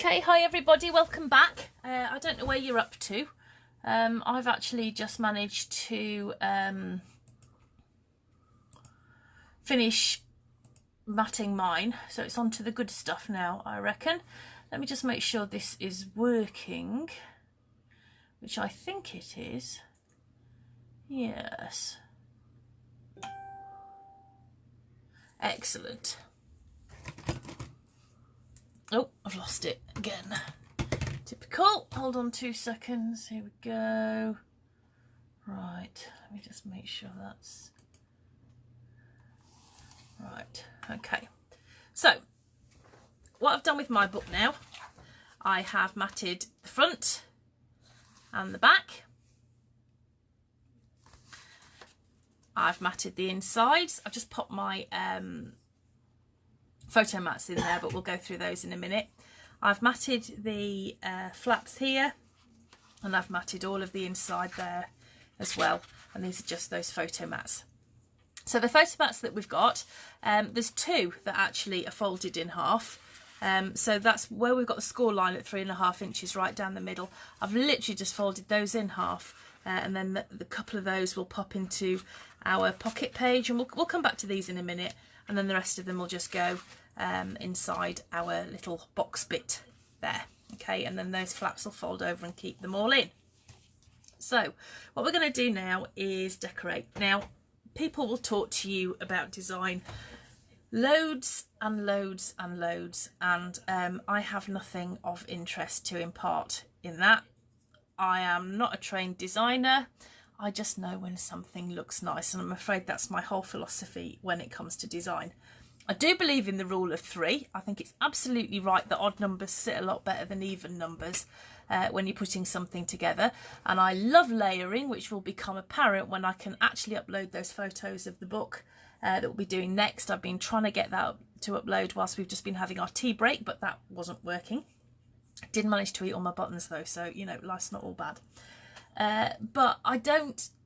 Okay, hi everybody, welcome back. I don't know where you're up to. I've actually just managed to finish matting mine, so it's on to the good stuff now, I reckon. Let me just make sure this is working, which I think it is. Yes. Excellent. Oh, I've lost it again. Typical. Hold on 2 seconds. Here we go. Right, let me just make sure that's right. Okay, so what I've done with my book now, I have matted the front and the back. I've matted the insides. I've just popped my photo mats in there, but we'll go through those in a minute. I've matted the flaps here, and I've matted all of the inside there as well, and these are just those photo mats. So the photo mats that we've got, there's two that actually are folded in half. So that's where we've got the score line at 3.5 inches right down the middle. I've literally just folded those in half, and then the couple of those will pop into our pocket page, and we'll come back to these in a minute, and then the rest of them will just go inside our little box bit there. Okay, and then those flaps will fold over and keep them all in. So what we're going to do now is decorate. Now, people will talk to you about design loads and loads and loads, and I have nothing of interest to impart in that. I am not a trained designer. I just know when something looks nice, and I'm afraid that's my whole philosophy when it comes to design. I do believe in the rule of 3. I think it's absolutely right that odd numbers sit a lot better than even numbers when you're putting something together. And I love layering, which will become apparent when I can actually upload those photos of the book that we'll be doing next. I've been trying to get that to upload whilst we've just been having our tea break, but that wasn't working. Did manage to eat all my buttons though, so you know, life's not all bad. But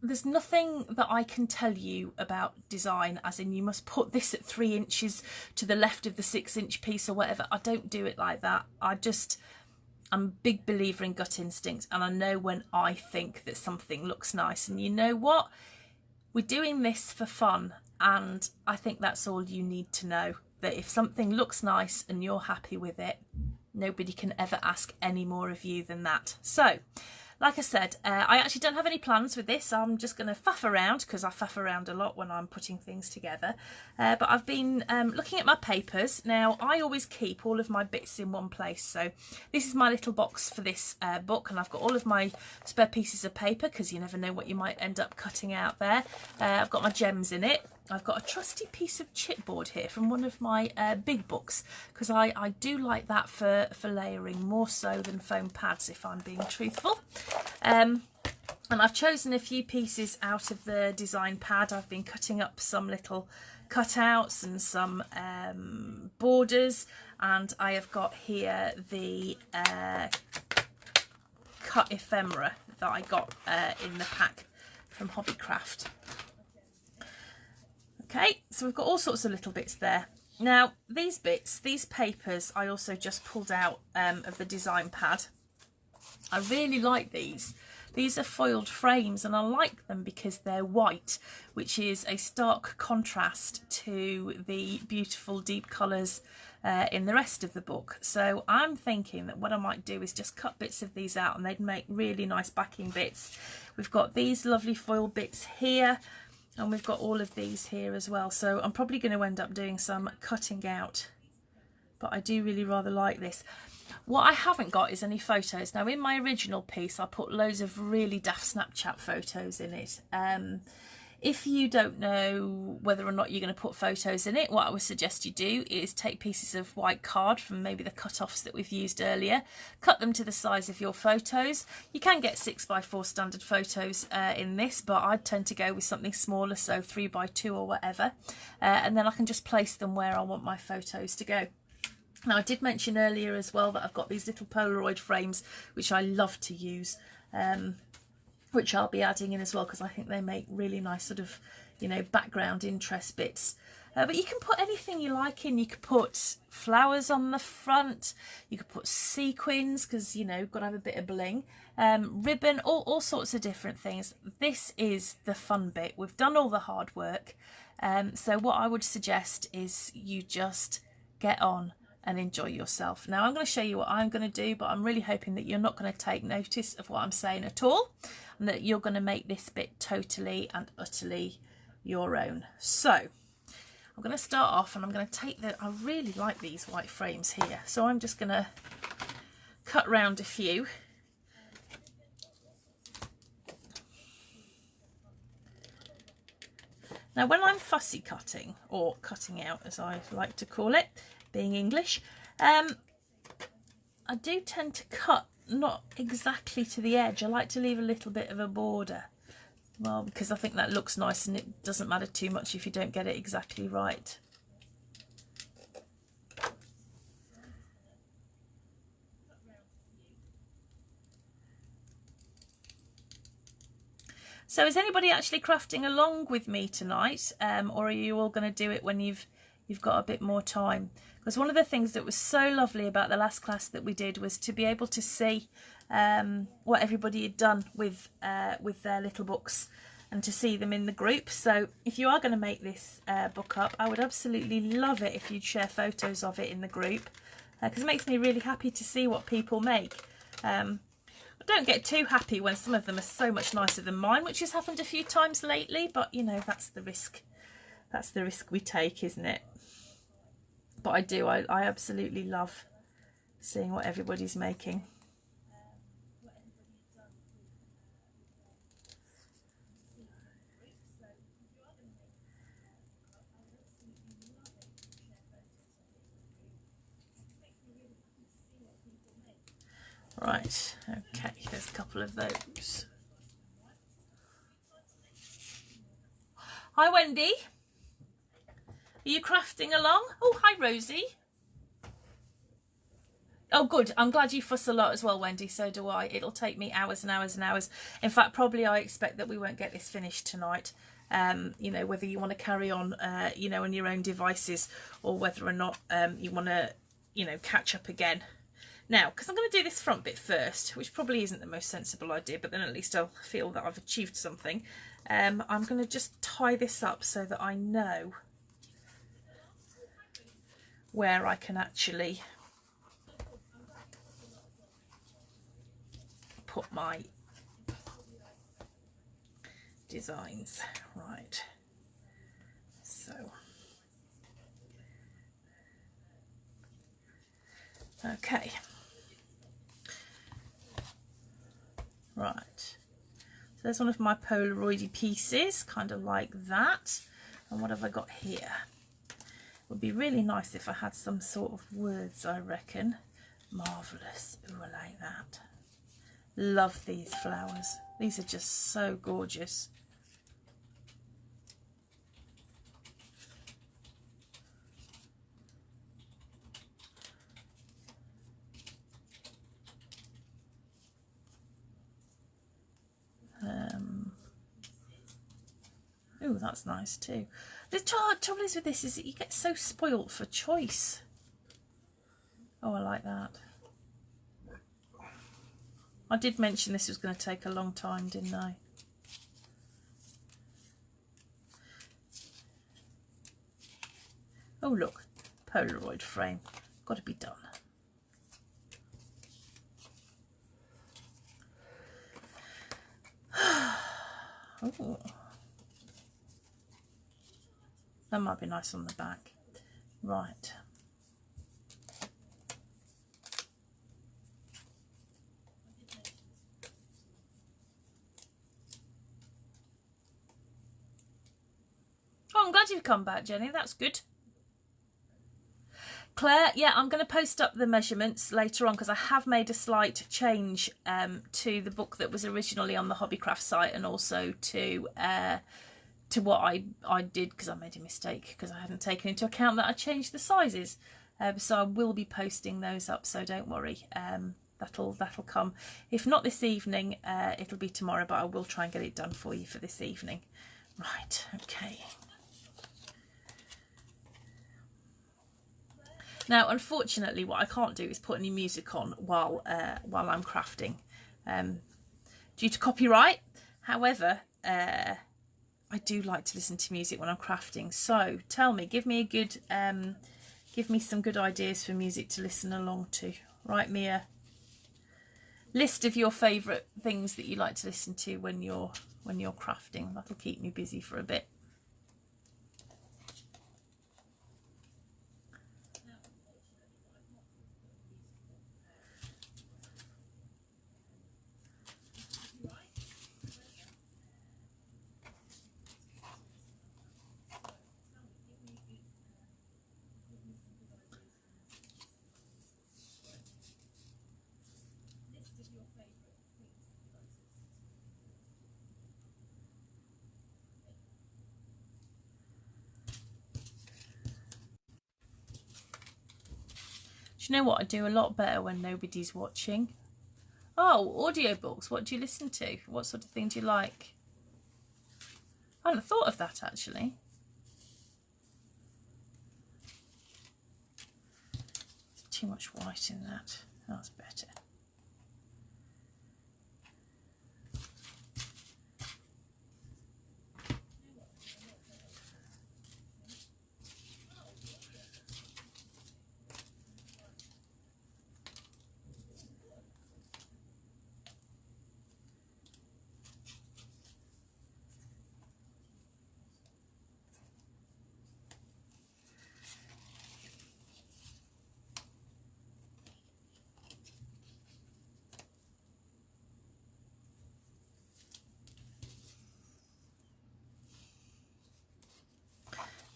there's nothing that I can tell you about design, as in you must put this at 3 inches to the left of the 6-inch piece or whatever. I don't do it like that. I'm a big believer in gut instinct, and I know when I think that something looks nice. And you know what? We're doing this for fun, and I think that's all you need to know. That if something looks nice and you're happy with it, nobody can ever ask any more of you than that. So, like I said, I actually don't have any plans with this. I'm just going to faff around, because I faff around a lot when I'm putting things together. But I've been looking at my papers. Now, I always keep all of my bits in one place. So this is my little box for this book, and I've got all of my spare pieces of paper, because you never know what you might end up cutting out there. I've got my gems in it. I've got a trusty piece of chipboard here from one of my big books, because I do like that for layering more so than foam pads, if I'm being truthful. And I've chosen a few pieces out of the design pad. I've been cutting up some little cutouts and some borders, and I have got here the cut ephemera that I got in the pack from HobbyCraft. Okay, so we've got all sorts of little bits there. Now, these bits, these papers, I also just pulled out of the design pad. I really like these. These are foiled frames, and I like them because they're white, which is a stark contrast to the beautiful deep colours in the rest of the book. So I'm thinking that what I might do is just cut bits of these out, and they'd make really nice backing bits. We've got these lovely foil bits here, and we've got all of these here as well. So I'm probably going to end up doing some cutting out, but I do really rather like this. What I haven't got is any photos. Now, in my original piece, I put loads of really daft Snapchat photos in it. If you don't know whether or not you're going to put photos in it, what I would suggest you do is take pieces of white card from maybe the cut-offs that we've used earlier, cut them to the size of your photos. You can get 6x4 standard photos in this, but I tend to go with something smaller, so 3x2 or whatever, and then I can just place them where I want my photos to go. Now, I did mention earlier as well that I've got these little Polaroid frames, which I love to use, which I'll be adding in as well, because I think they make really nice sort of, you know, background interest bits. But you can put anything you like in. You could put flowers on the front, you could put sequins, because, you know, got to have a bit of bling, ribbon, all sorts of different things. This is the fun bit. We've done all the hard work. So what I would suggest is you just get on and enjoy yourself. Now I'm going to show you what I'm going to do, but I'm really hoping that you're not going to take notice of what I'm saying at all, and that you're going to make this bit totally and utterly your own. So I'm going to start off, and I'm going to take I really like these white frames here, so I'm just going to cut round a few. Now when I'm fussy cutting, or cutting out as I like to call it, being English, I do tend to cut not exactly to the edge. I like to leave a little bit of a border. Well, because I think that looks nice, and it doesn't matter too much if you don't get it exactly right. So is anybody actually crafting along with me tonight, or are you all going to do it when you've got a bit more time? Because one of the things that was so lovely about the last class that we did was to be able to see what everybody had done with their little books, and to see them in the group. So if you are going to make this book up, I would absolutely love it if you'd share photos of it in the group, because it makes me really happy to see what people make. I don't get too happy when some of them are so much nicer than mine, which has happened a few times lately, but you know, that's the risk. That's the risk we take, isn't it? But I absolutely love seeing what everybody's making. Right, okay, there's a couple of those. Hi Wendy, are you crafting along? Oh, hi Rosie. Oh good, I'm glad you fuss a lot as well, Wendy, so do I. It'll take me hours and hours and hours. In fact, probably I expect that we won't get this finished tonight. You know, whether you want to carry on, you know, on your own devices, or whether or not you want to, you know, catch up again. Now, because I'm going to do this front bit first, which probably isn't the most sensible idea, but then at least I'll feel that I've achieved something. I'm going to just tie this up so that I know where I can actually put my designs. Right, so okay, right, so there's one of my Polaroid pieces, kind of like that. And what have I got here? It would be really nice if I had some sort of words, I reckon. Marvellous. Ooh, I like that. Love these flowers. These are just so gorgeous. Oh, that's nice too. The trouble is with this is that you get so spoilt for choice. Oh, I like that. I did mention this was going to take a long time, didn't I? Oh look, Polaroid frame. Got to be done. Oh. That might be nice on the back. Right. Oh, I'm glad you've come back, Jenny. That's good. Claire, yeah, I'm going to post up the measurements later on, because I have made a slight change to the book that was originally on the HobbyCraft site, and also to what I did, because I made a mistake, because I hadn't taken into account that I changed the sizes. So I will be posting those up, so don't worry. That'll come. If not this evening, it'll be tomorrow, but I will try and get it done for you for this evening. Right, okay. Now, unfortunately, what I can't do is put any music on while I'm crafting, due to copyright. However, I do like to listen to music when I'm crafting. So tell me, give me some good ideas for music to listen along to. Write me a list of your favourite things that you like to listen to when you're crafting. That'll keep me busy for a bit. Do you know what? I do a lot better when nobody's watching. Oh, audiobooks. What do you listen to? What sort of thing do you like? I hadn't thought of that, actually. There's too much white in that. That's better.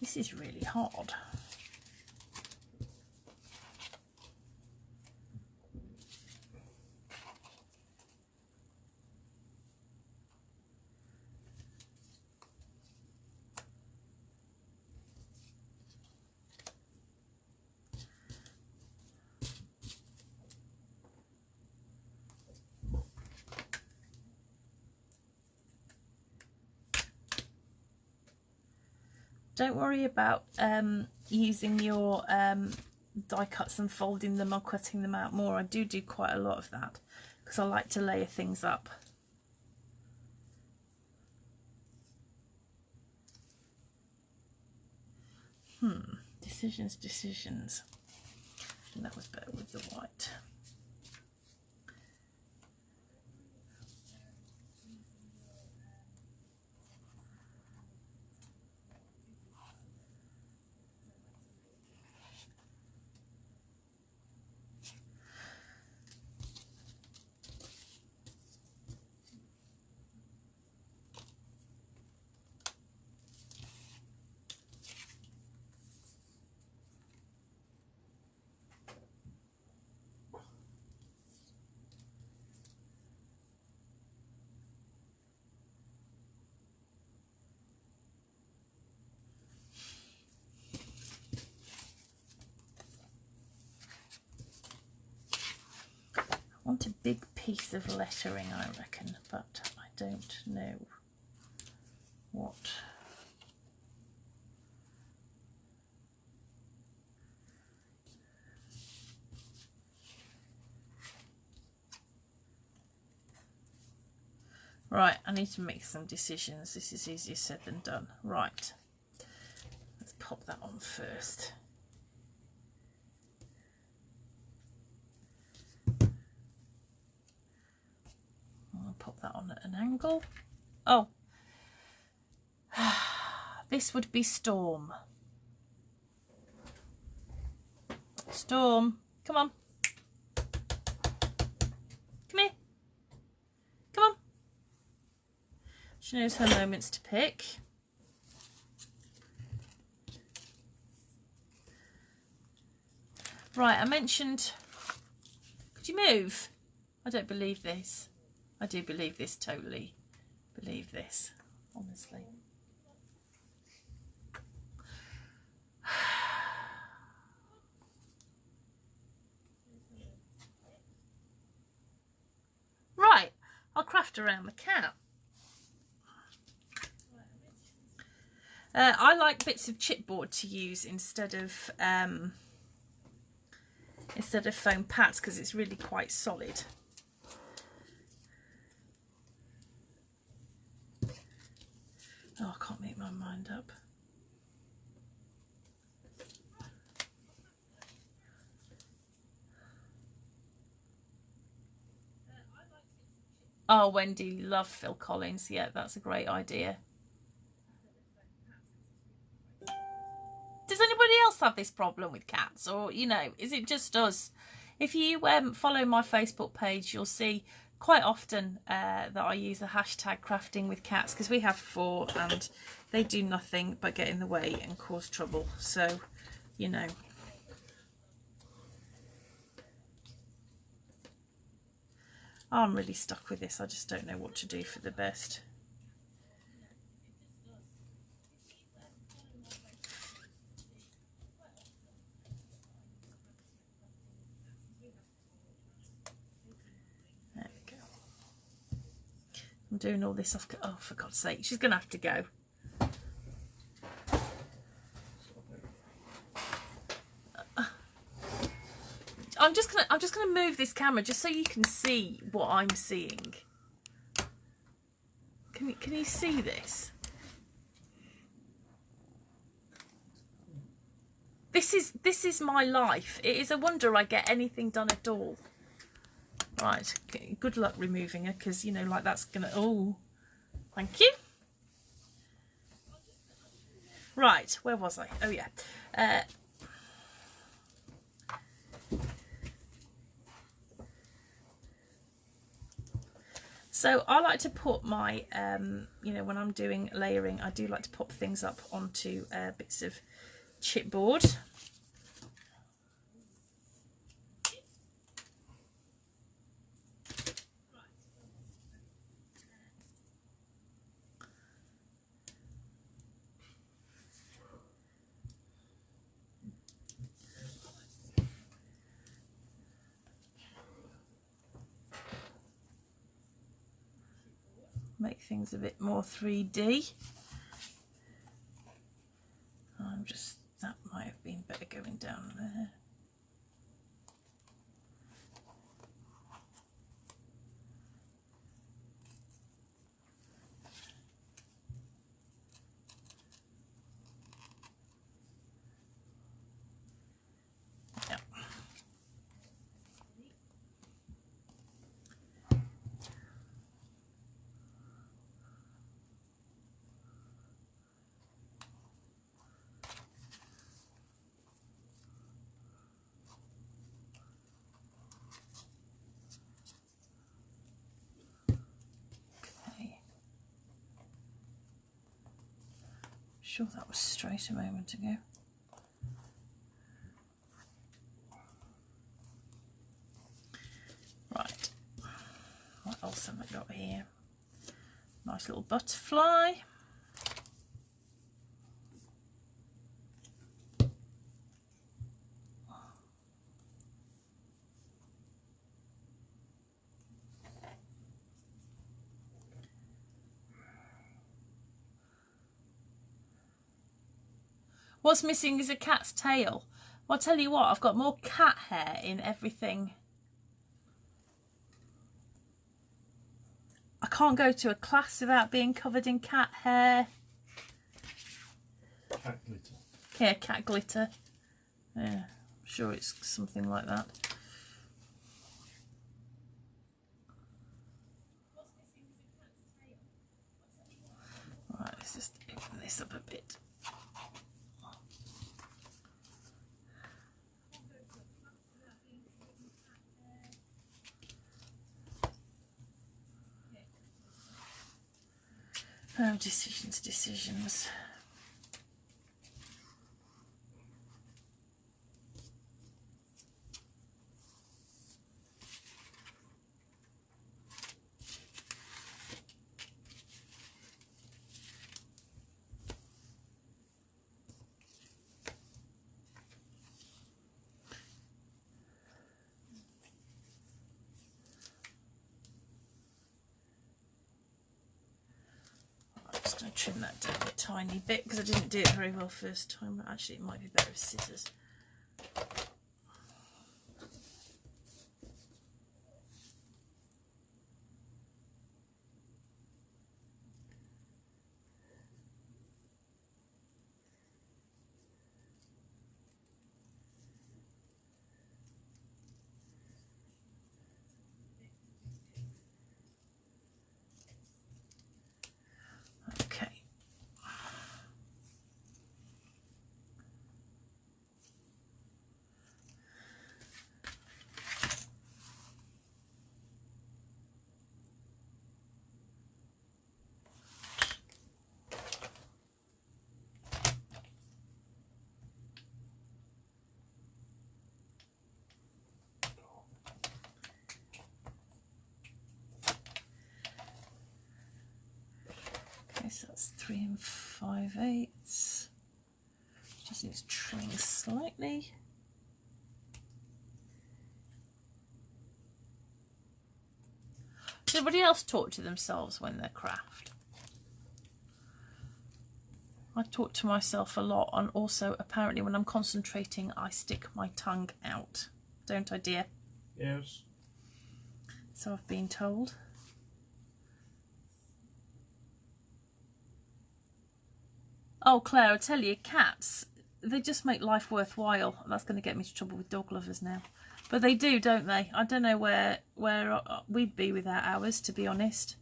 This is really hard. Don't worry about using your die cuts and folding them or cutting them out more. I do quite a lot of that because I like to layer things up. Decisions. I think that was better with the white. I want a big piece of lettering, I reckon, but I don't know what. Right, I need to make some decisions. This is easier said than done. Right, let's pop that on first. I'll pop that on at an angle. Oh, this would be Storm. Storm, come on. Come here. Come on. She knows her moments to pick. Right, I mentioned... Could you move? I don't believe this. I do believe this, totally believe this, honestly. Right, I'll craft around the cat. I like bits of chipboard to use instead of instead of foam pats because it's really quite solid. Oh, I can't make my mind up. Oh, Wendy, love Phil Collins. Yeah, that's a great idea. Does anybody else have this problem with cats, or, you know, is it just us? If you follow my Facebook page, you'll see quite often that I use the hashtag crafting with cats, because we have 4 and they do nothing but get in the way and cause trouble. So, you know. I'm really stuck with this. I just don't know what to do for the best. There we go. I'm doing all this off. Oh, for God's sake, she's going to have to go. I'm just gonna move this camera just so you can see what I'm seeing. Can you see this? This is my life. It is a wonder I get anything done at all. Right, good luck removing her, because, you know, like, that's gonna, oh, thank you. Right, where was I? Oh yeah. So I like to put my, you know, when I'm doing layering, I do like to pop things up onto bits of chipboard. Make things a bit more 3D. That might have been better going down there. Sure that was straight a moment ago. Right, what else have I got here? Nice little butterfly. What's missing is a cat's tail. Well, I'll tell you what, I've got more cat hair in everything. I can't go to a class without being covered in cat hair. Cat glitter. Yeah, cat glitter. Yeah, I'm sure it's something like that. Right, let's just open this up a bit. Oh, decisions. Trim that down a tiny bit because I didn't do it very well first time. Actually, it might be better with scissors. 3 5/8. Just needs trimming slightly. Does anybody else talk to themselves when they craft? I talk to myself a lot, and also apparently when I'm concentrating I stick my tongue out. Don't I, dear? Yes. So I've been told. Oh, Claire, I tell you, cats, they just make life worthwhile. That's going to get me into trouble with dog lovers now. But they do, don't they? I don't know where we'd be without ours, to be honest.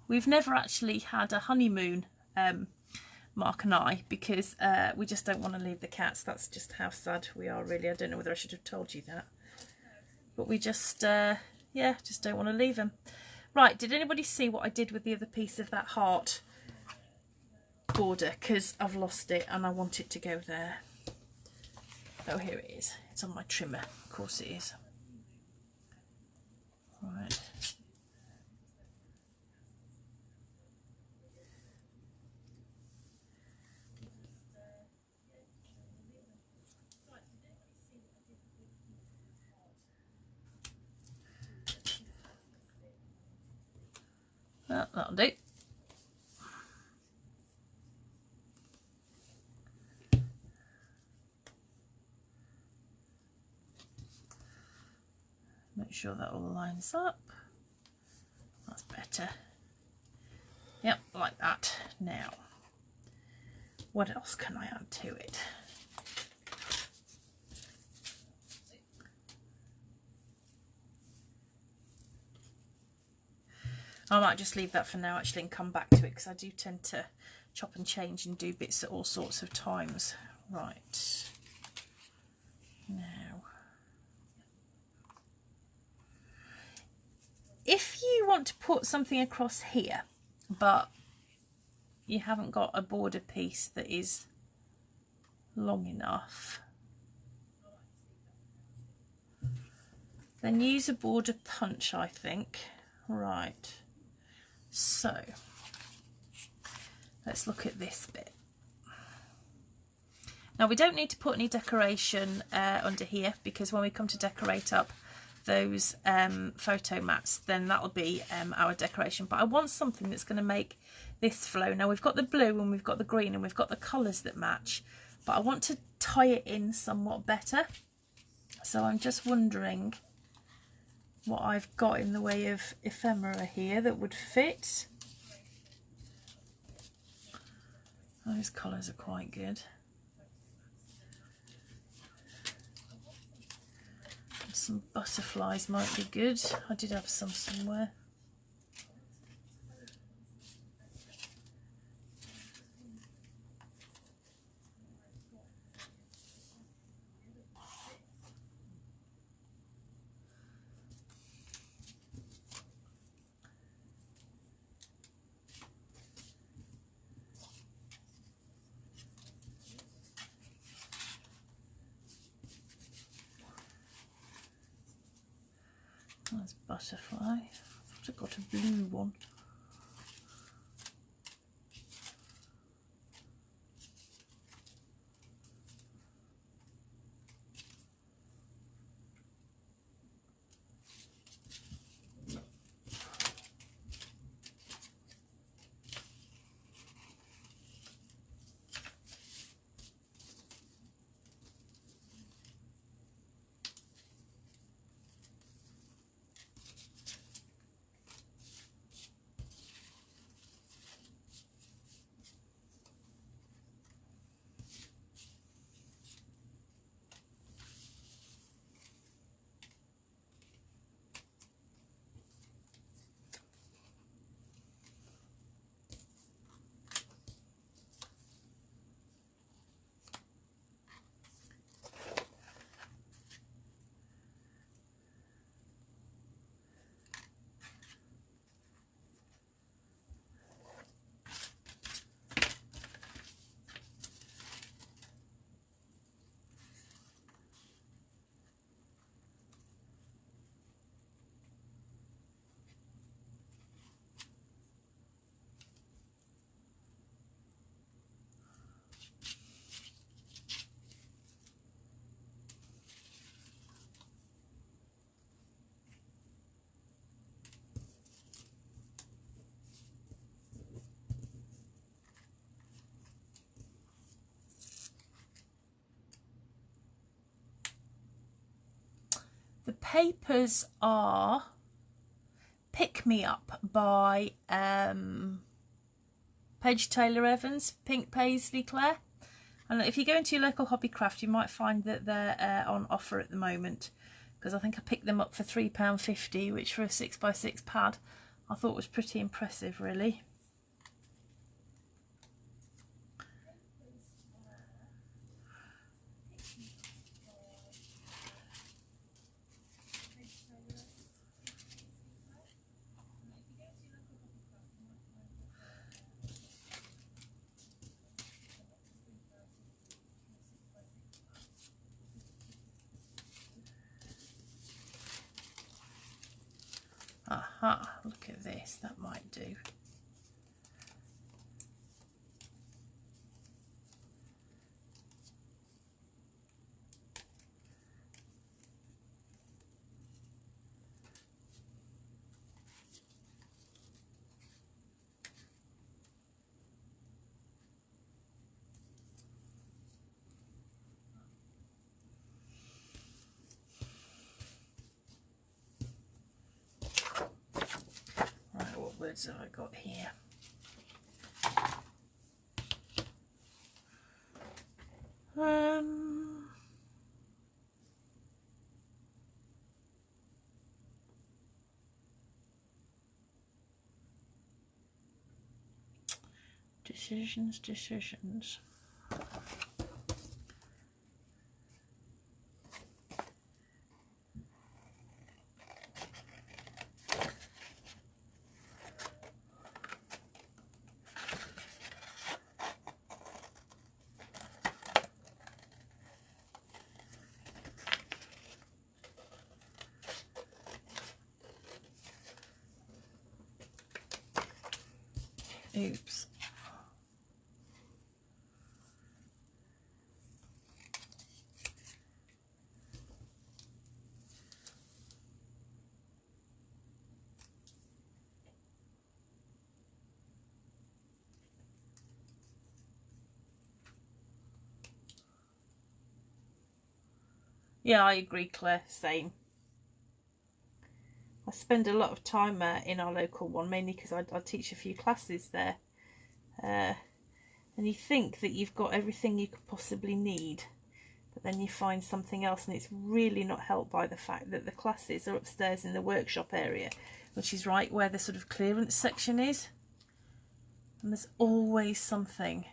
We've never actually had a honeymoon, Mark and I, because we just don't want to leave the cats. That's just how sad we are, really. I don't know whether I should have told you that. But we just, yeah, just don't want to leave them. Right, did anybody see what I did with the other piece of that heart border? Because I've lost it and I want it to go there. Oh, here it is. It's on my trimmer. Of course it is. Right. Well, that'll do. Make sure that all lines up. That's better. Yep, like that. Now, what else can I add to it? I might just leave that for now actually and come back to it, because I do tend to chop and change and do bits at all sorts of times. Right. Now, if you want to put something across here, but you haven't got a border piece that is long enough, then use a border punch, I think. Right. So, let's look at this bit. Now, we don't need to put any decoration under here, because when we come to decorate up those photo mats, then that'll be our decoration. But I want something that's going to make this flow. Now, we've got the blue and we've got the green and we've got the colours that match, but I want to tie it in somewhat better. So I'm just wondering what I've got in the way of ephemera here that would fit. Those colours are quite good. Some butterflies might be good. I did have some somewhere. That's butterfly. I thought I got a blue one. The papers are Pick Me Up by Paige Taylor Evans, Pink Paisley Clare. And if you go into your local Hobbycraft, you might find that they're on offer at the moment, because I think I picked them up for £3.50, which for a 6x6 pad I thought was pretty impressive, really. Aha, look at this, that might do. Right, what words have I got here? Decisions. Oops. Yeah, I agree, Claire, same. I spend a lot of time in our local one, mainly because I teach a few classes there. And you think that you've got everything you could possibly need, but then you find something else, and it's really not helped by the fact that the classes are upstairs in the workshop area, which is right where the sort of clearance section is. And there's always something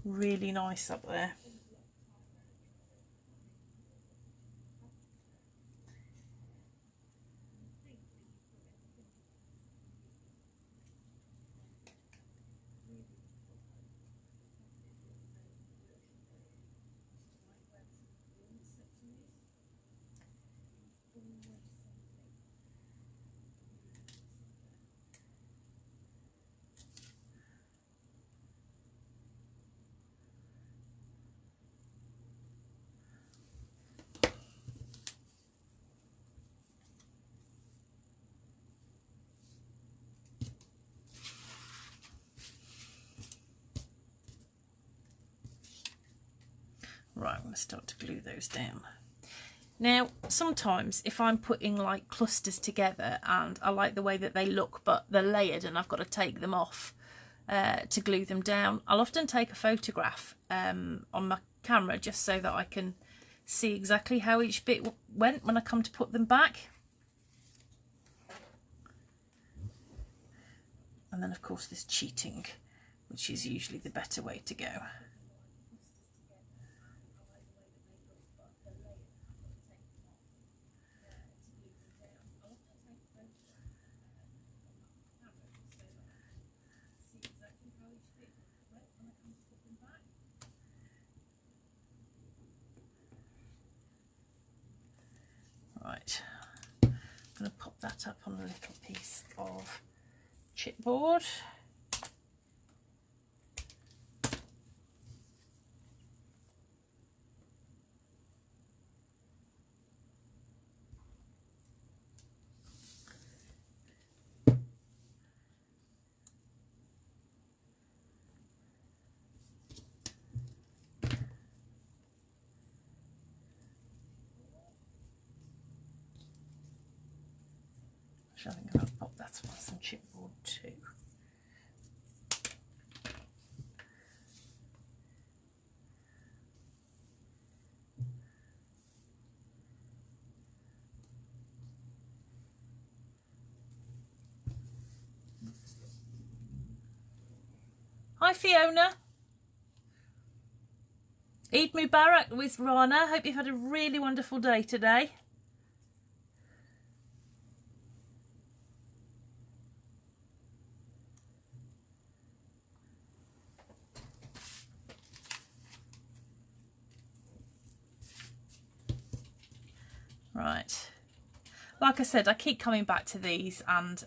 really nice up there. Right, I'm going to start to glue those down. Now, sometimes if I'm putting like clusters together and I like the way that they look, but they're layered and I've got to take them off to glue them down, I'll often take a photograph on my camera just so that I can see exactly how each bit went when I come to put them back. And then of course there's cheating, which is usually the better way to go. Right, I'm going to pop that up on a little piece of chipboard. Actually, I think I'll pop that on some chipboard too. Hi Fiona. Eid Mubarak with Rana. Hope you've had a really wonderful day today. Right. Like I said, I keep coming back to these and,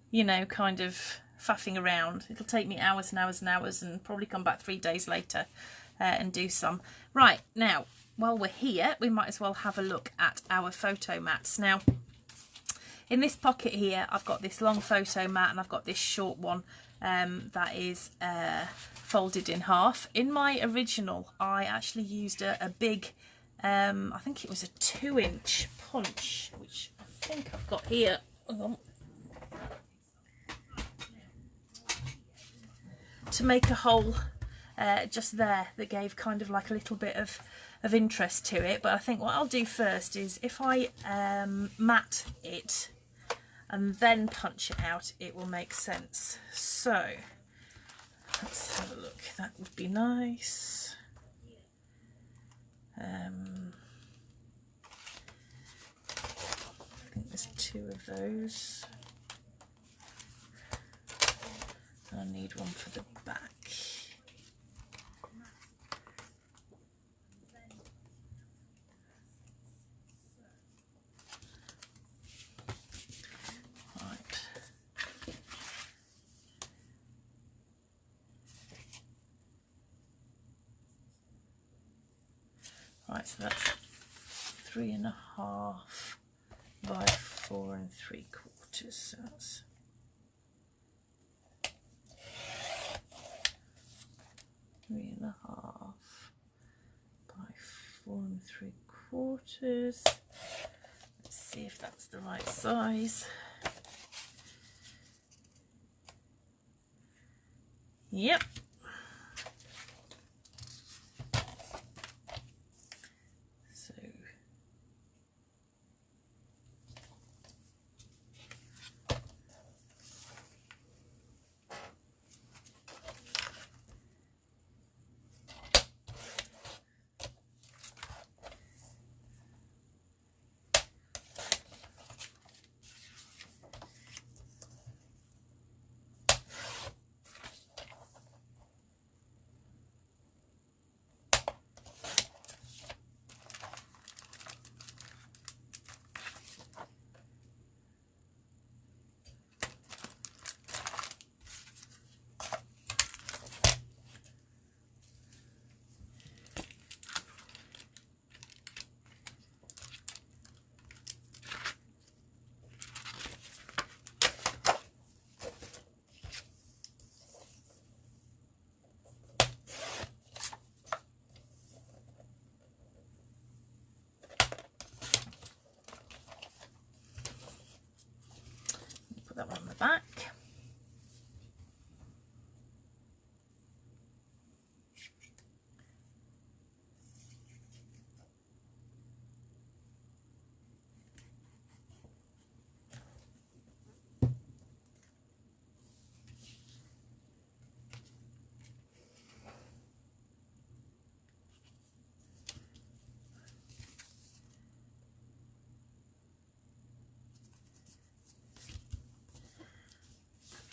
you know, kind of faffing around. It'll take me hours and hours and hours and probably come back 3 days later and do some. Right, now, while we're here, we might as well have a look at our photo mats. Now, in this pocket here, I've got this long photo mat and I've got this short one that is folded in half. In my original, I actually used a big, I think it was a 2-inch punch, which I think I've got here. Hang on. To make a hole just there that gave kind of like a little bit of interest to it. But I think what I'll do first is if I mat it and then punch it out, it will make sense. So let's have a look. That would be nice. I think there's 2 of those. I need one for the back. Right. Right, so that's 3.5 by 4 3/4. So that's 3.5 by 4 3/4. Let's see if that's the right size. Yep. So that one on the back.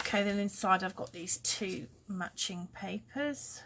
Okay, then inside I've got these 2 matching papers.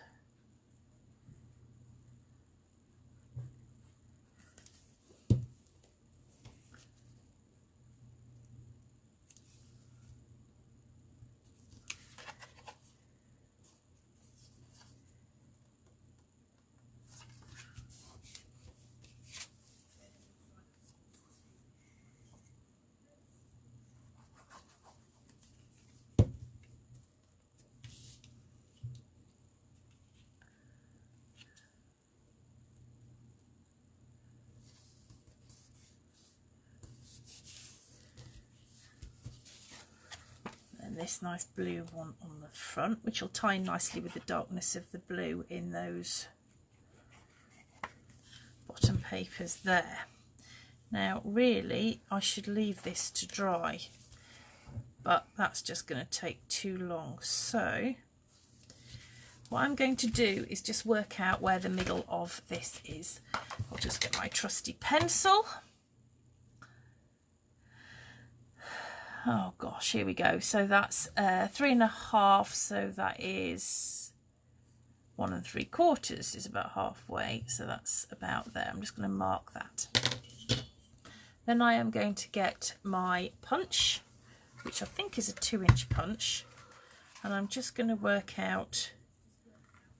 this nice blue one on the front, which will tie in nicely with the darkness of the blue in those bottom papers there. Now really I should leave this to dry, but that's just going to take too long. So what I'm going to do is just work out where the middle of this is. I'll just get my trusty pencil. Oh gosh, here we go. So that's 3.5, so that is 1 3/4 is about halfway, so that's about there. I'm just going to mark that. Then I am going to get my punch, which I think is a 2-inch punch, and I'm just going to work out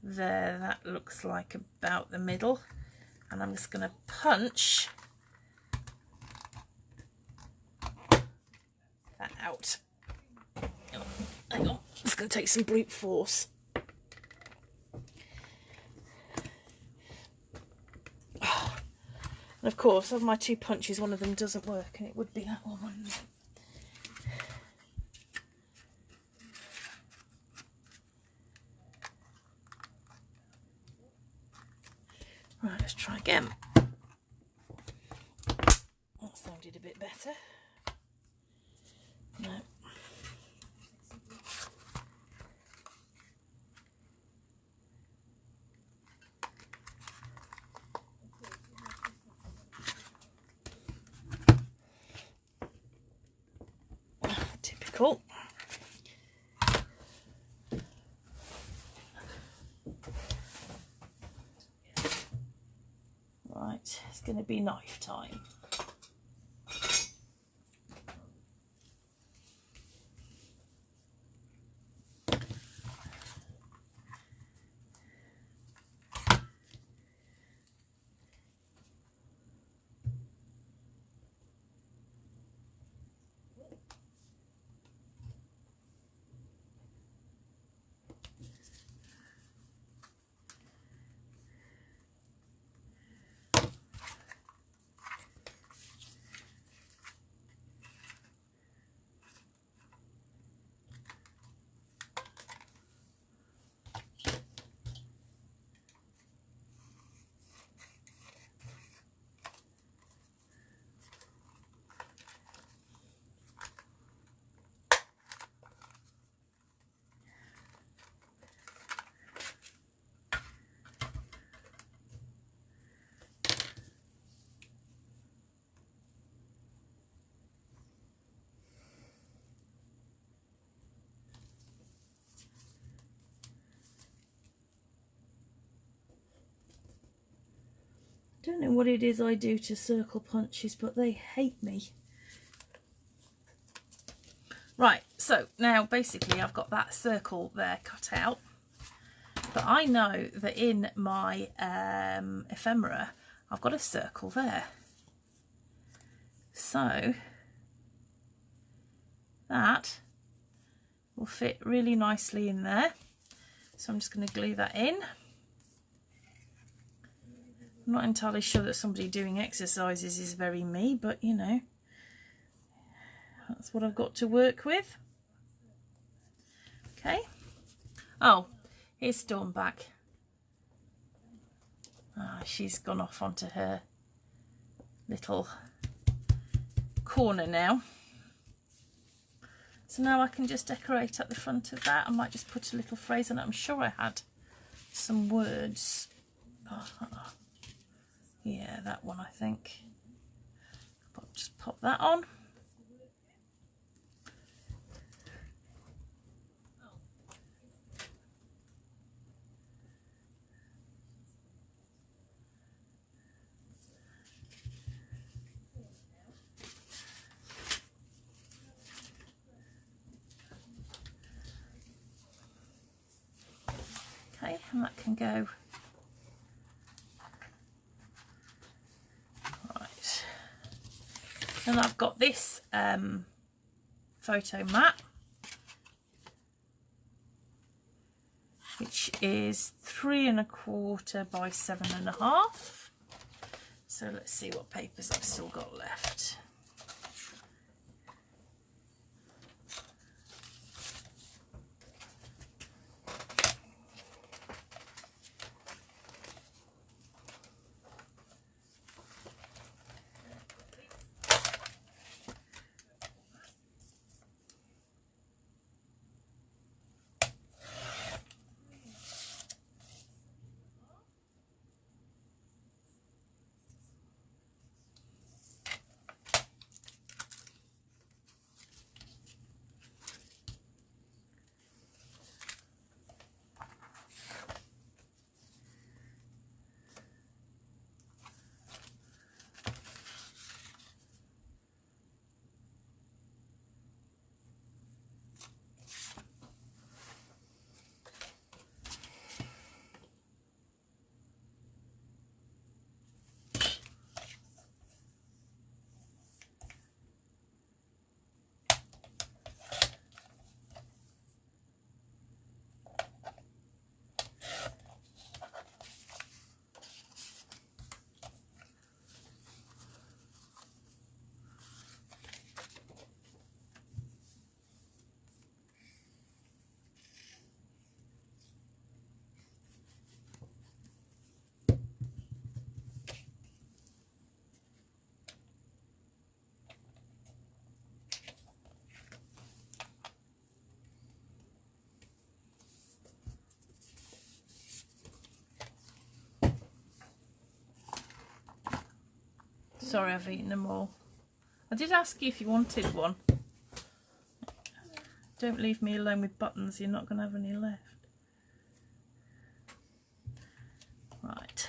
there, that looks like about the middle, and I'm just going to punch that out. Oh, hang on, it's going to take some brute force. And of course, of my 2 punches, one of them doesn't work, and it would be that one, wouldn't it? Right, let's try again. That sounded a bit better. No. Typical. Right, it's going to be knife time. Don't know what it is I do to circle punches, but they hate me. Right, so now basically I've got that circle there cut out, but I know that in my ephemera I've got a circle there. So that will fit really nicely in there. So I'm just going to glue that in. I'm not entirely sure that somebody doing exercises is very me, but you know, that's what I've got to work with. Okay. Oh, here's Storm back. Ah, she's gone off onto her little corner now. So now I can just decorate at the front of that. I might just put a little phrase on it. I'm sure I had some words. Yeah, that one I think. Just pop that on. Okay, and that can go. Right. Then I've got this photo mat, which is 3 1/4 by 7 1/2. So let's see what papers I've still got left. Sorry, I've eaten them all. I did ask you if you wanted one. Don't leave me alone with buttons, you're not going to have any left. Right.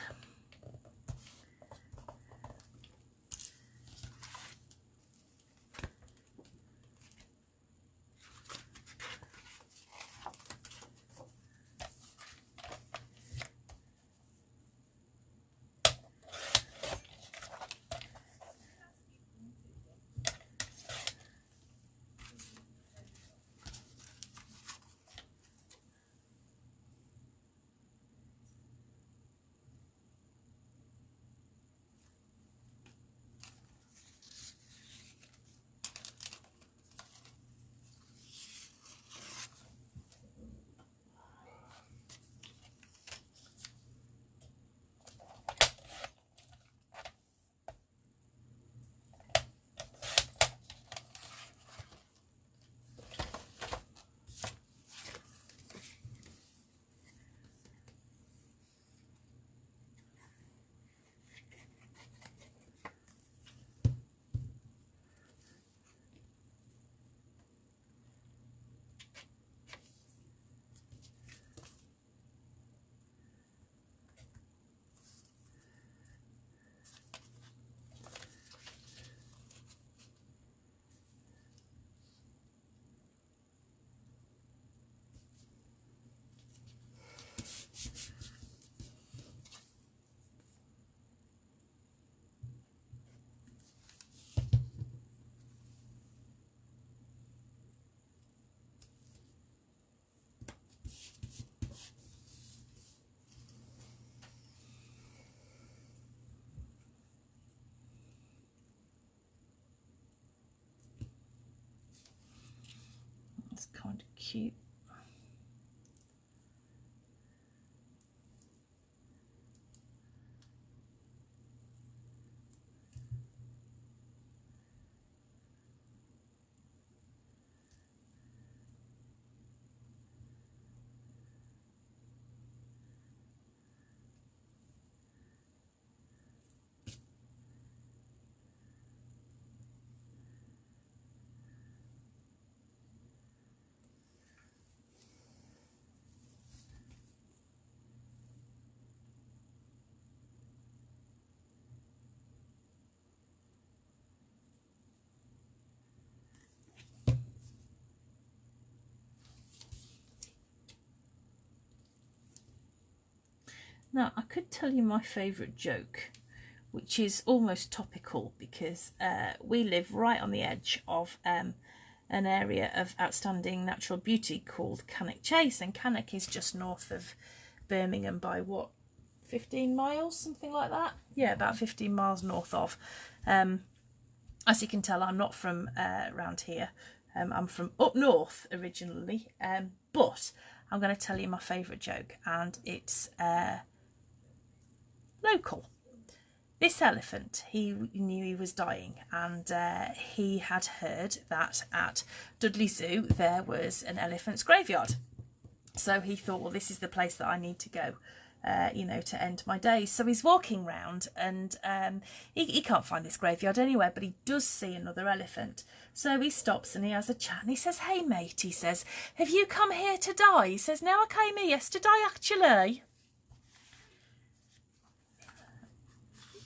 That's kind of cute. Now, I could tell you my favourite joke, which is almost topical because we live right on the edge of an area of outstanding natural beauty called Cannock Chase, and Cannock is just north of Birmingham by what, 15 miles, something like that? Yeah, about 15 miles north of. As you can tell, I'm not from around here. I'm from up north originally, but I'm going to tell you my favourite joke, and it's local. This elephant, he knew he was dying, and he had heard that at Dudley Zoo there was an elephant's graveyard. So he thought, well, this is the place that I need to go, you know, to end my days. So he's walking round, and he can't find this graveyard anywhere, but he does see another elephant. So he stops and he has a chat, and he says, "Hey mate," he says, "have you come here to die?" He says, "No, I came here yesterday actually."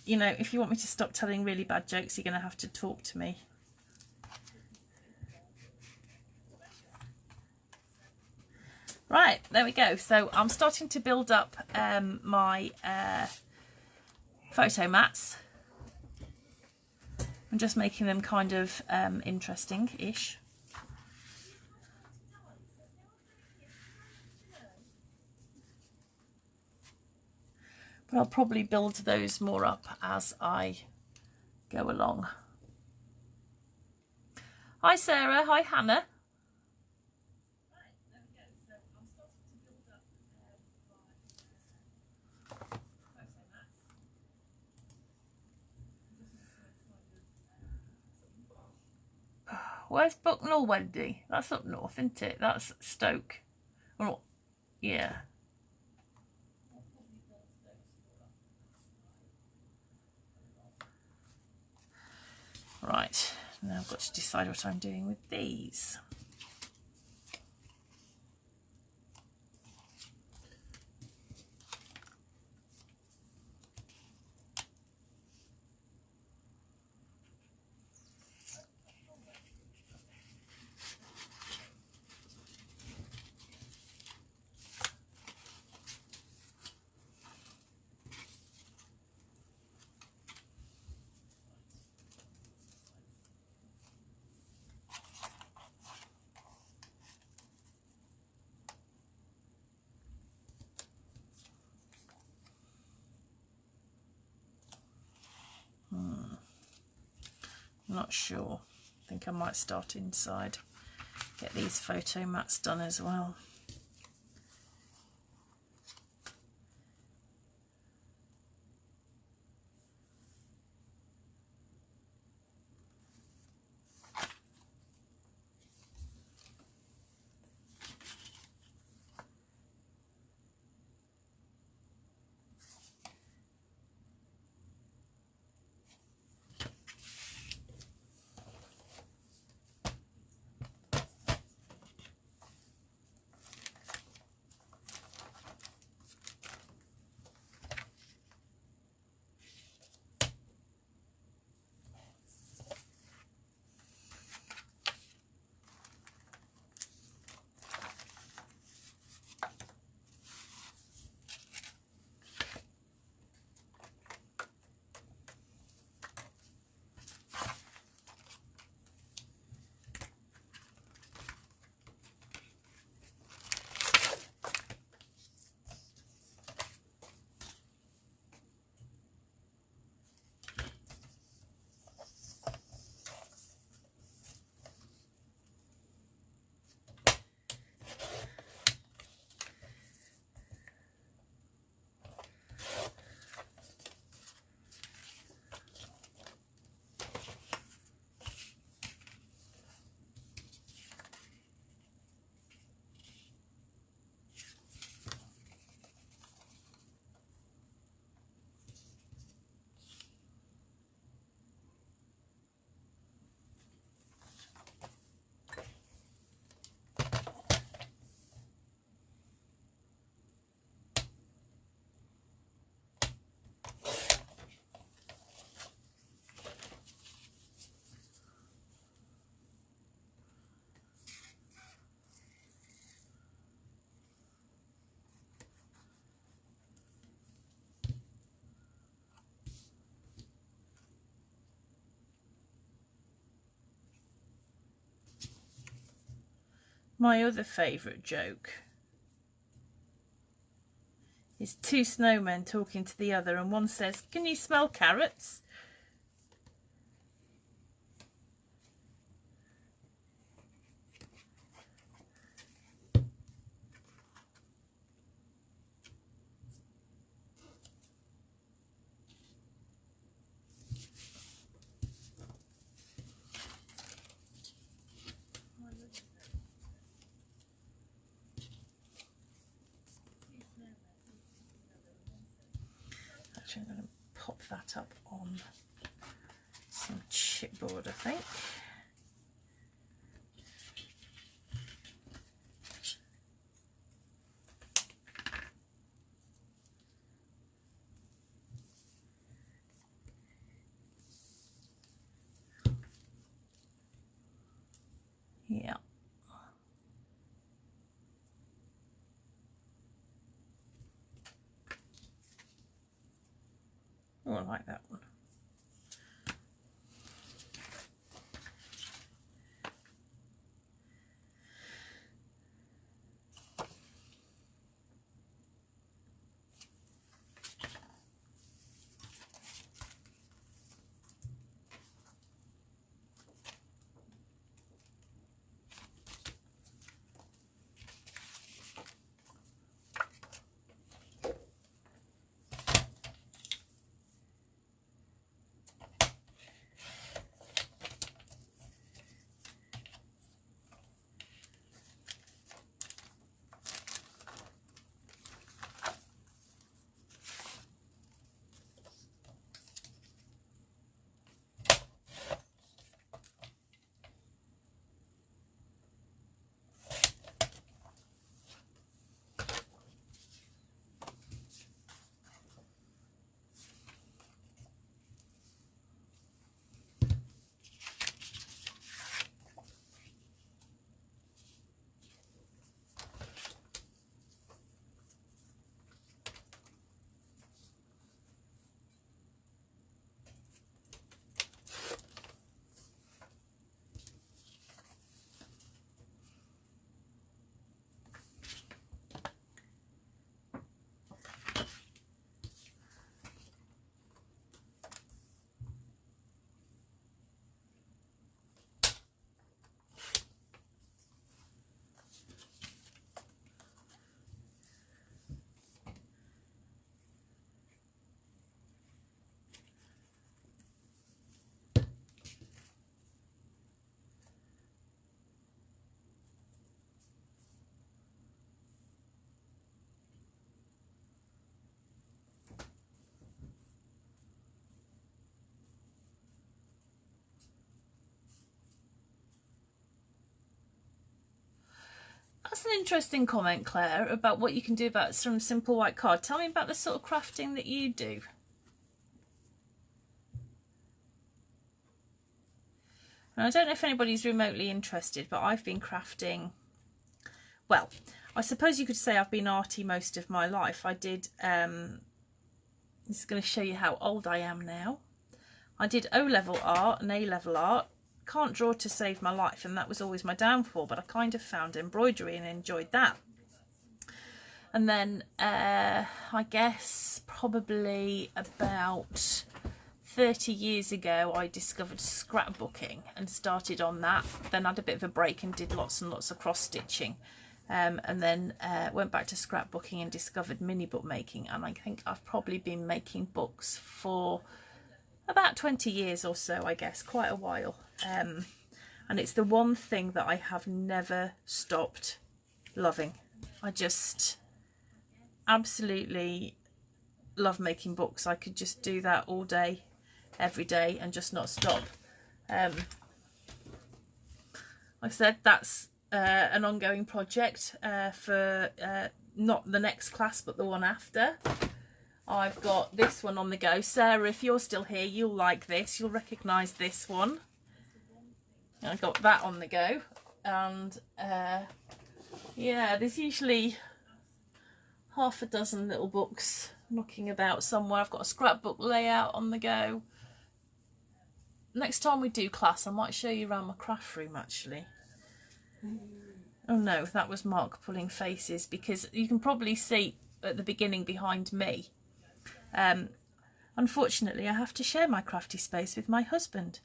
You know, if you want me to stop telling really bad jokes, you're going to have to talk to me. Right, there we go. So I'm starting to build up my photo mats. I'm just making them kind of interesting-ish. But I'll probably build those more up as I go along. Hi Sarah, hi Hannah. Where's Bucknell, Wendy? That's up north, isn't it? That's Stoke. Oh, yeah. Right, now I've got to decide what I'm doing with these. Not sure. I think I might start inside. Get these photo mats done as well. My other favourite joke is two snowmen talking to the other, and one says, "Can you smell carrots?" Actually, I'm going to pop that up on some chipboard, I think. Yeah. Oh, I like that one. That's an interesting comment, Claire, about what you can do about some simple white card. Tell me about the sort of crafting that you do. And I don't know if anybody's remotely interested, but I've been crafting, well, I suppose you could say I've been arty most of my life. I did, this is going to show you how old I am now. I did O-level art and A-level art. Can't draw to save my life, and that was always my downfall, but I kind of found embroidery and enjoyed that. And then I guess probably about 30 years ago I discovered scrapbooking and started on that, then had a bit of a break and did lots and lots of cross stitching, and then went back to scrapbooking and discovered mini book making, and I think I've probably been making books for about 20 years or so, I guess, quite a while. And it's the one thing that I have never stopped loving. I just absolutely love making books. I could just do that all day, every day, and just not stop. Like I said, that's an ongoing project for not the next class, but the one after. I've got this one on the go. Sarah, if you're still here, you'll like this. You'll recognise this one. I've got that on the go. And yeah, there's usually half a dozen little books knocking about somewhere. I've got a scrapbook layout on the go. Next time we do class, I might show you around my craft room, actually. Oh no, that was Mark pulling faces, because you can probably see at the beginning behind me. Unfortunately, I have to share my crafty space with my husband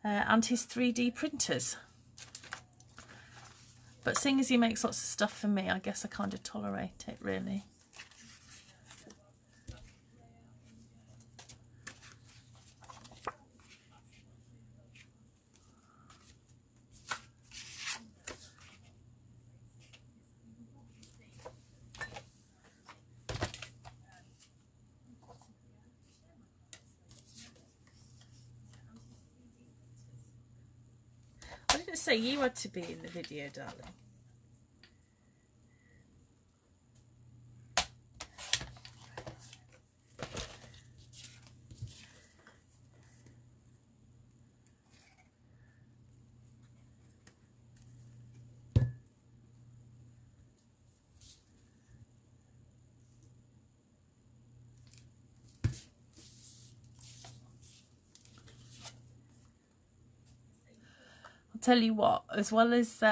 and his 3D printers. But seeing as he makes lots of stuff for me, I guess I kind of tolerate it, really. I didn't say you had to be in the video, darling. Tell you what, as well as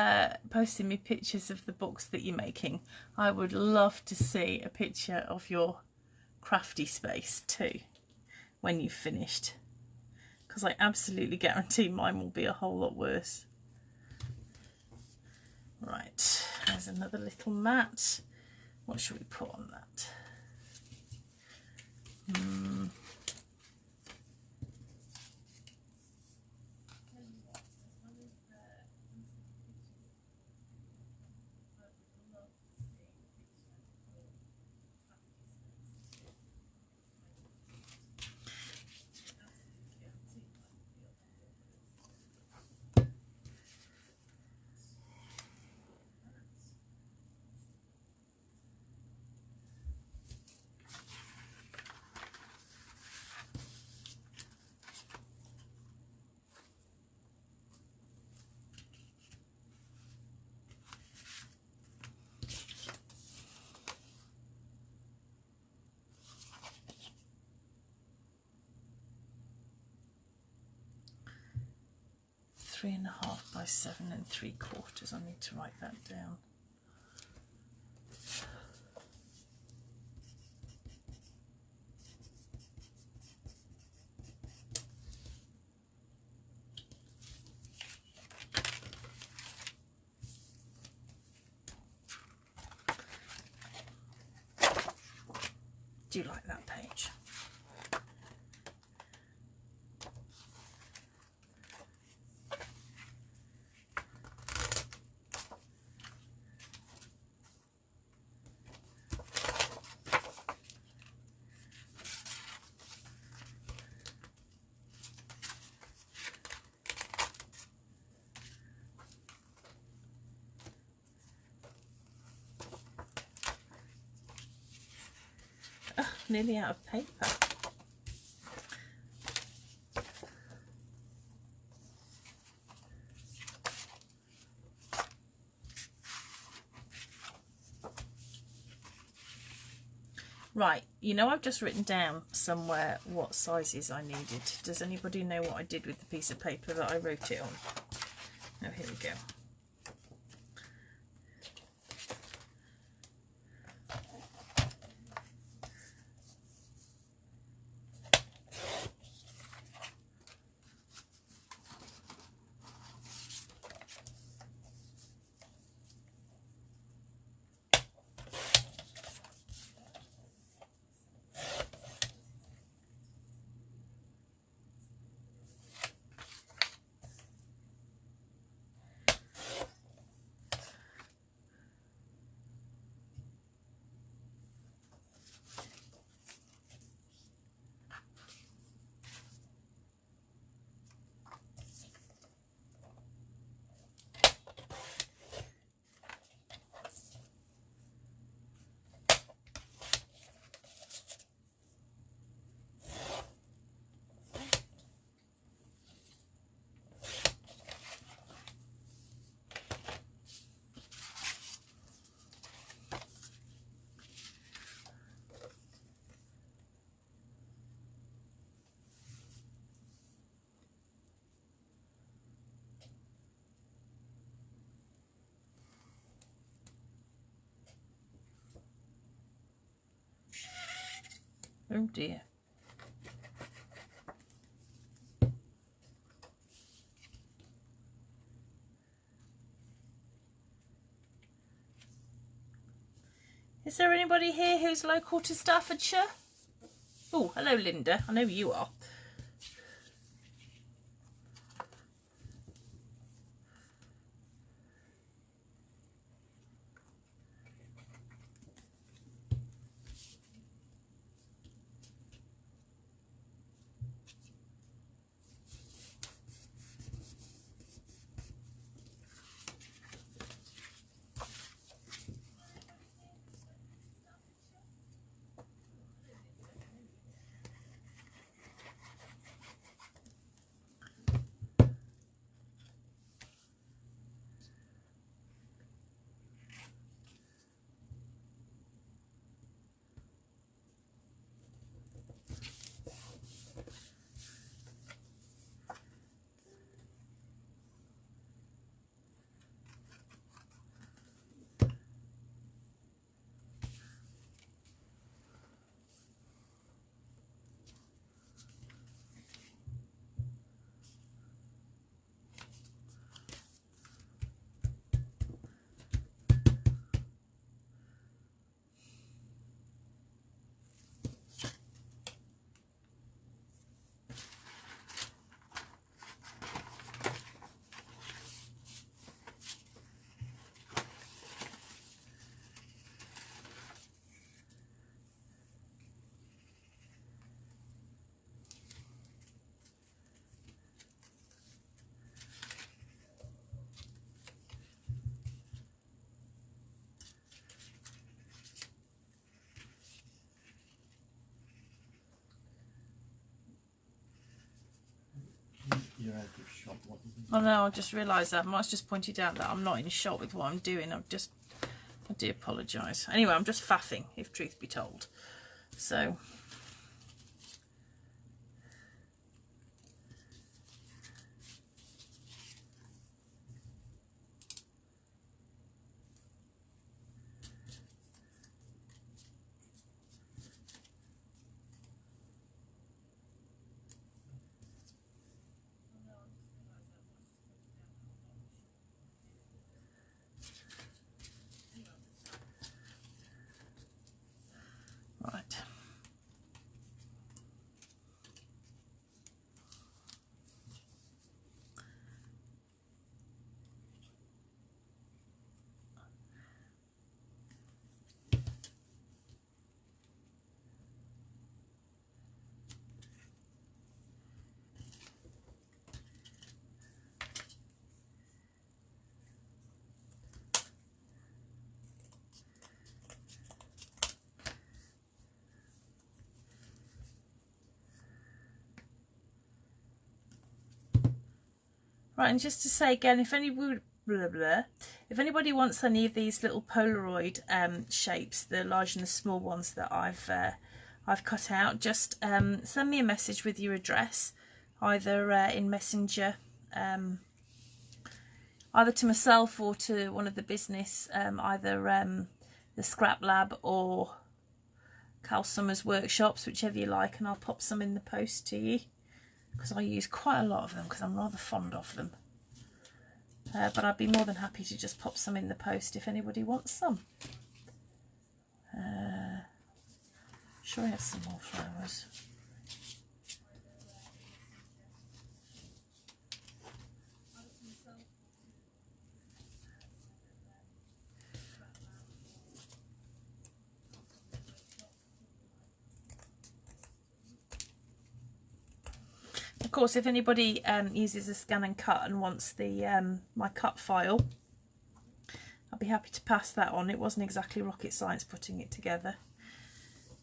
posting me pictures of the books that you're making, I would love to see a picture of your crafty space too when you've finished, because I absolutely guarantee mine will be a whole lot worse. Right, there's another little mat. What should we put on that? Three and a half by 7 3/4. I need to write that down. Do you like that, Paige? nearly out of paper. Right, you know, I've just written down somewhere what sizes I needed. Does anybody know what I did with the piece of paper that I wrote it on? Oh, here we go. Oh dear. Is there anybody here who's local to Staffordshire? Oh, hello Linda, I know you are. You're out of shot. What Oh no, I just realised that. Mike's just pointed out that I'm not in shot with what I'm doing. I do apologise. Anyway, I'm just faffing, if truth be told. So, right. Right, and just to say again, if anybody wants any of these little Polaroid shapes, the large and the small ones that I've cut out, just send me a message with your address, either in Messenger, either to myself or to one of the business, either the Scrap Lab or Cal Summers Workshops, whichever you like, and I'll pop some in the post to you, because I use quite a lot of them because I'm rather fond of them. But I'd be more than happy to just pop some in the post if anybody wants some. Sure, I have some more flowers. Of course, if anybody uses a scan and cut and wants the my cut file, I'll be happy to pass that on. It wasn't exactly rocket science putting it together,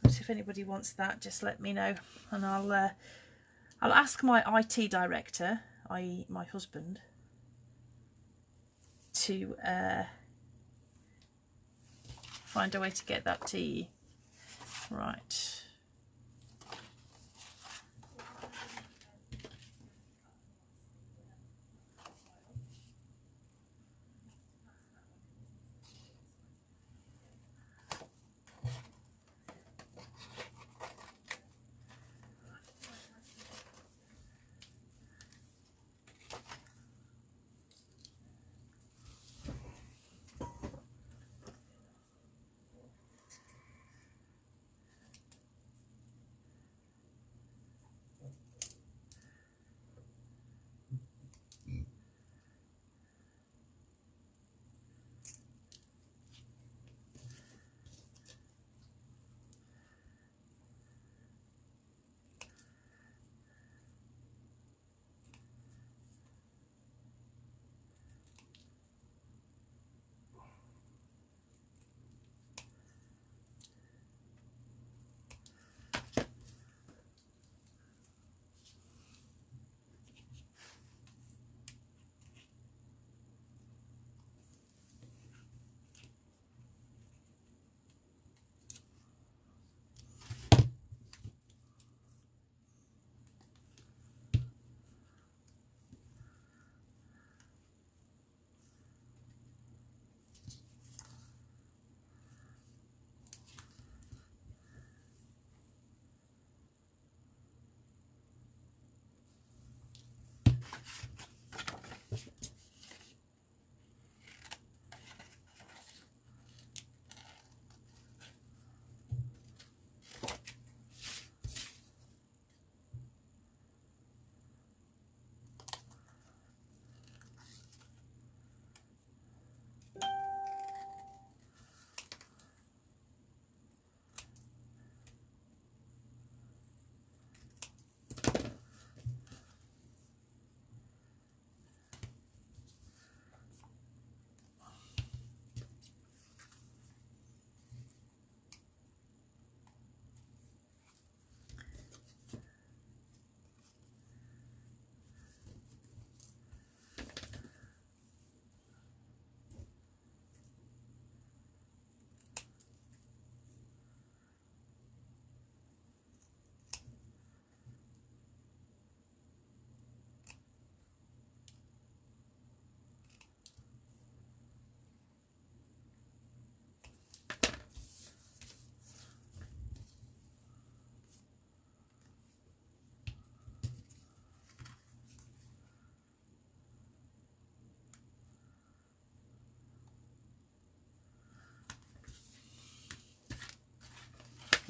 but if anybody wants that, just let me know, and I'll ask my IT director, i.e. my husband, to find a way to get that to you. Right.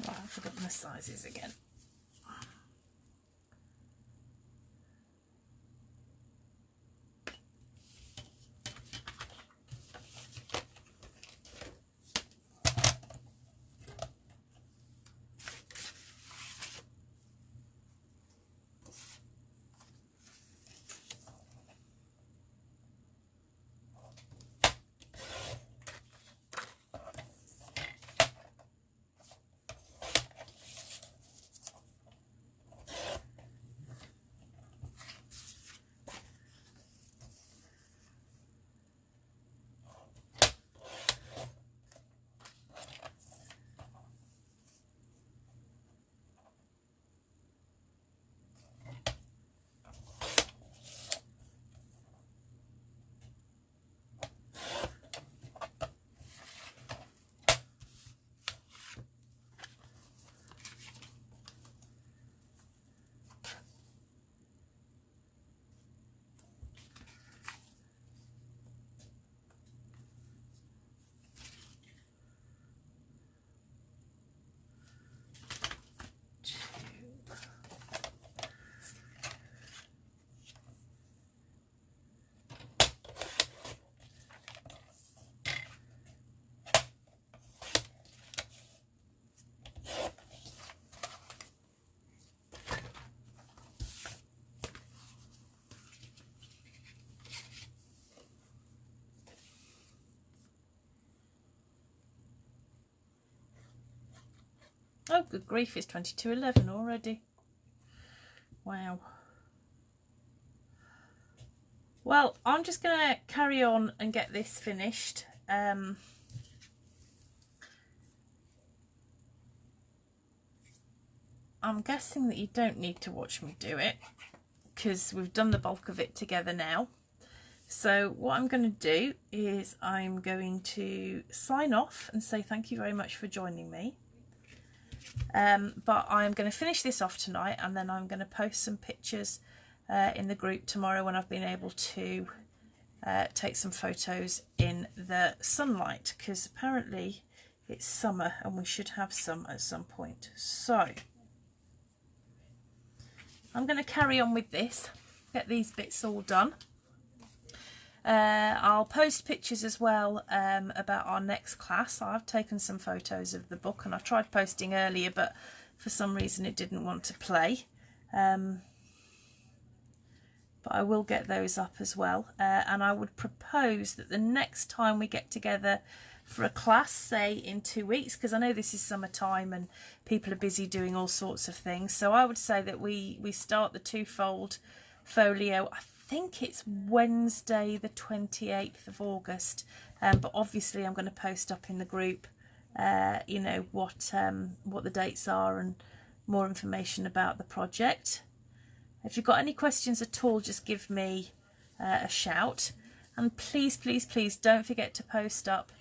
Oh, I've forgotten the sizes again. Oh, good grief, it's 22:11 already. Wow. Well, I'm just going to carry on and get this finished. I'm guessing that you don't need to watch me do it because we've done the bulk of it together now. So what I'm going to do is I'm going to sign off and say thank you very much for joining me. But I'm going to finish this off tonight, and then I'm going to post some pictures in the group tomorrow when I've been able to take some photos in the sunlight, because apparently it's summer and we should have some at some point. So I'm going to carry on with this, get these bits all done. I'll post pictures as well about our next class. I've taken some photos of the book, and I tried posting earlier, but for some reason it didn't want to play. But I will get those up as well. And I would propose that the next time we get together for a class, say in 2 weeks, because I know this is summertime and people are busy doing all sorts of things, so I would say that we start the two-fold folio. I think it's Wednesday the 28th of August, but obviously I'm going to post up in the group you know what the dates are and more information about the project. If you've got any questions at all, just give me a shout, and please don't forget to post up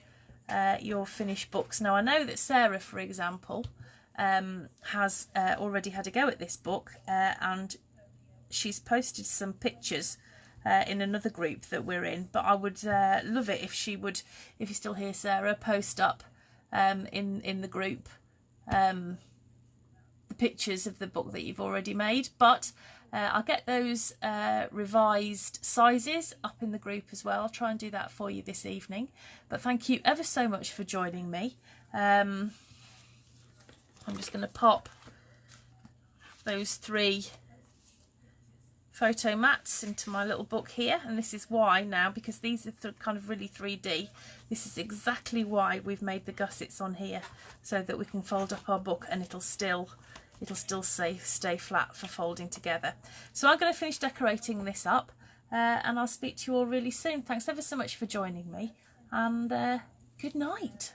your finished books. Now I know that Sarah, for example, has already had a go at this book, and she's posted some pictures in another group that we're in, but I would love it if she would, if you're still here Sarah, post up in the group the pictures of the book that you've already made. But I'll get those revised sizes up in the group as well. I'll try and do that for you this evening. But thank you ever so much for joining me. I'm just going to pop those 3 photo mats into my little book here, and this is why now, because these are kind of really 3D, this is exactly why we've made the gussets on here, so that we can fold up our book and it'll still stay flat for folding together. So I'm going to finish decorating this up, and I'll speak to you all really soon. Thanks ever so much for joining me, and good night.